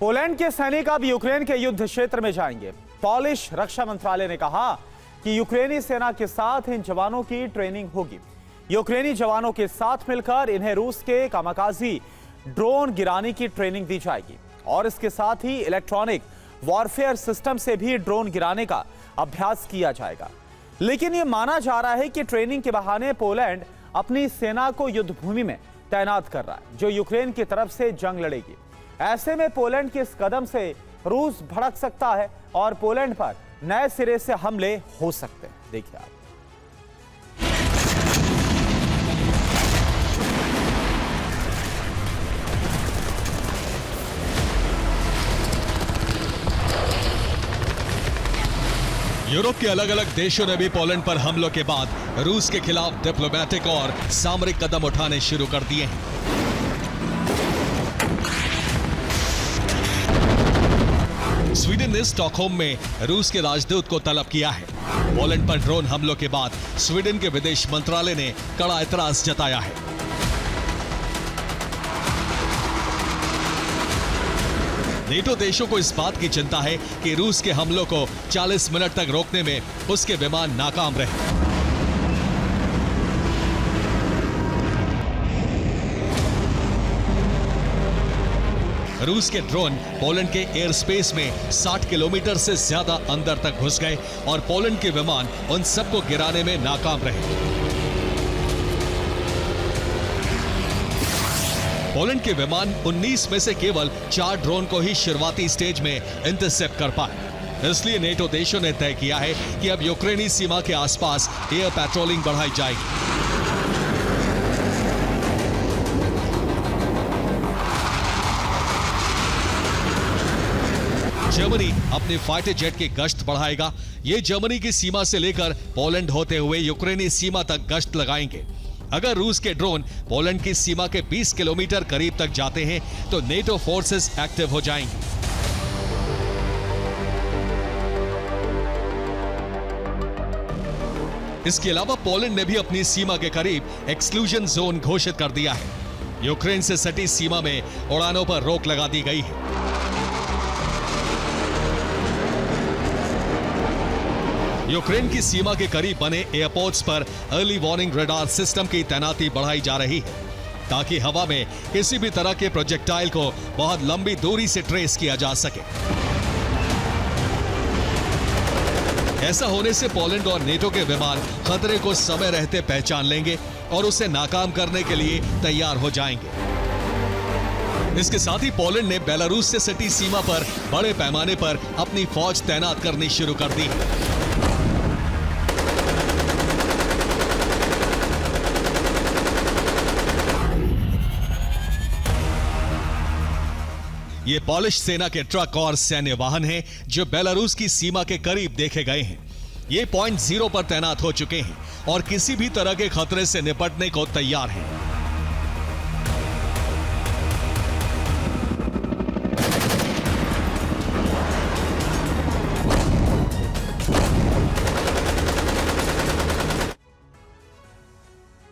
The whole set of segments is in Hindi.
पोलैंड के सैनिक अब यूक्रेन के युद्ध क्षेत्र में जाएंगे। पॉलिश रक्षा मंत्रालय ने कहा कि यूक्रेनी सेना के साथ इन जवानों की ट्रेनिंग होगी। यूक्रेनी जवानों के साथ मिलकर इन्हें रूस के कामाकाजी ड्रोन गिराने की ट्रेनिंग दी जाएगी और इसके साथ ही इलेक्ट्रॉनिक वॉरफेयर सिस्टम से भी ड्रोन गिराने का अभ्यास किया जाएगा। लेकिन यह माना जा रहा है कि ट्रेनिंग के बहाने पोलैंड अपनी सेना को युद्ध भूमि में तैनात कर रहा है, जो यूक्रेन की तरफ से जंग लड़ेगी। ऐसे में पोलैंड के इस कदम से रूस भड़क सकता है और पोलैंड पर नए सिरे से हमले हो सकते हैं। देखिए आप। यूरोप के अलग अलग देशों ने भी पोलैंड पर हमलों के बाद रूस के खिलाफ डिप्लोमेटिक और सामरिक कदम उठाने शुरू कर दिए हैं। स्वीडन ने स्टॉकहोम में रूस के राजदूत को तलब किया है। पोलैंड पर ड्रोन हमलों के बाद स्वीडन के विदेश मंत्रालय ने कड़ा एतराज जताया है। नेटो देशों को इस बात की चिंता है कि रूस के हमलों को 40 मिनट तक रोकने में उसके विमान नाकाम रहे। रूस के ड्रोन पोलैंड के एयर स्पेस में 60 किलोमीटर से ज्यादा अंदर तक घुस गए और पोलैंड के विमान उन सबको गिराने में नाकाम रहे। पोलैंड के विमान 19 में से केवल 4 ड्रोन को ही शुरुआती स्टेज में इंटरसेप्ट कर पाए। इसलिए नेटो देशों ने तय किया है कि अब यूक्रेनी सीमा के आसपास एयर पेट्रोलिंग बढ़ाई जाएगी। जर्मनी अपने फाइटर जेट की गश्त बढ़ाएगा। ये जर्मनी की सीमा से लेकर पोलैंड होते हुए यूक्रेनी सीमा तक गश्त लगाएंगे। अगर रूस के ड्रोन पोलैंड की सीमा के 20 किलोमीटर करीब तक जाते हैं तो नेटो फोर्सेस एक्टिव हो जाएंगी। इसके अलावा पोलैंड ने भी अपनी सीमा के करीब एक्सक्लूजन जोन घोषित कर दिया है। यूक्रेन से सटी सीमा में उड़ानों पर रोक लगा दी गई है। यूक्रेन की सीमा के करीब बने एयरपोर्ट्स पर अर्ली वार्निंग रडार सिस्टम की तैनाती बढ़ाई जा रही है, ताकि हवा में किसी भी तरह के प्रोजेक्टाइल को बहुत लंबी दूरी से ट्रेस किया जा सके। ऐसा होने से पोलैंड और नेटो के विमान खतरे को समय रहते पहचान लेंगे और उसे नाकाम करने के लिए तैयार हो जाएंगे। इसके साथ ही पोलैंड ने बेलारूस से सटी सीमा पर बड़े पैमाने पर अपनी फौज तैनात करनी शुरू कर दी। ये पॉलिश सेना के ट्रक और सैन्य वाहन हैं जो बेलारूस की सीमा के करीब देखे गए हैं। ये पॉइंट 0 पर तैनात हो चुके हैं और किसी भी तरह के खतरे से निपटने को तैयार हैं।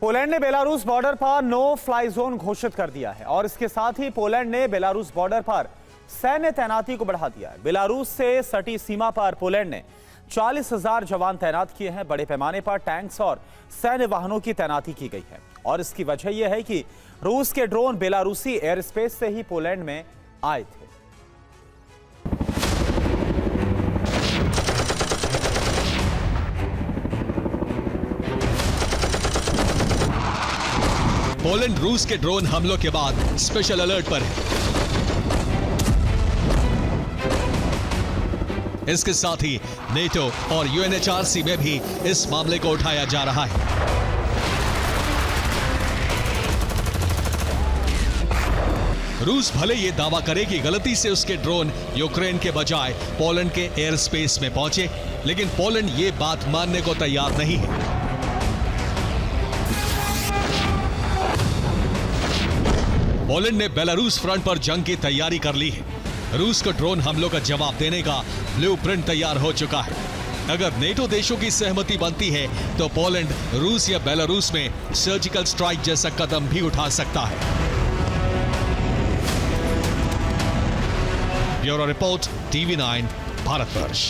पोलैंड ने बेलारूस बॉर्डर पर नो फ्लाई जोन घोषित कर दिया है और इसके साथ ही पोलैंड ने बेलारूस बॉर्डर पर सैन्य तैनाती को बढ़ा दिया है। बेलारूस से सटी सीमा पर पोलैंड ने 40,000 जवान तैनात किए हैं। बड़े पैमाने पर टैंक्स और सैन्य वाहनों की तैनाती की गई है और इसकी वजह यह है कि रूस के ड्रोन बेलारूसी एयर स्पेस से ही पोलैंड में आए थे। पोलैंड रूस के ड्रोन हमलों के बाद स्पेशल अलर्ट पर है। इसके साथ ही नेटो और यूएनएचआरसी में भी इस मामले को उठाया जा रहा है। रूस भले ये दावा करे कि गलती से उसके ड्रोन यूक्रेन के बजाय पोलैंड के एयर स्पेस में पहुंचे, लेकिन पोलैंड ये बात मानने को तैयार नहीं है। पोलैंड ने बेलारूस फ्रंट पर जंग की तैयारी कर ली है। रूस को ड्रोन हमलों का जवाब देने का ब्लूप्रिंट तैयार हो चुका है। अगर नेटो देशों की सहमति बनती है तो पोलैंड रूस या बेलारूस में सर्जिकल स्ट्राइक जैसा कदम भी उठा सकता है। Bureau report, TV9, Bharatvarsh.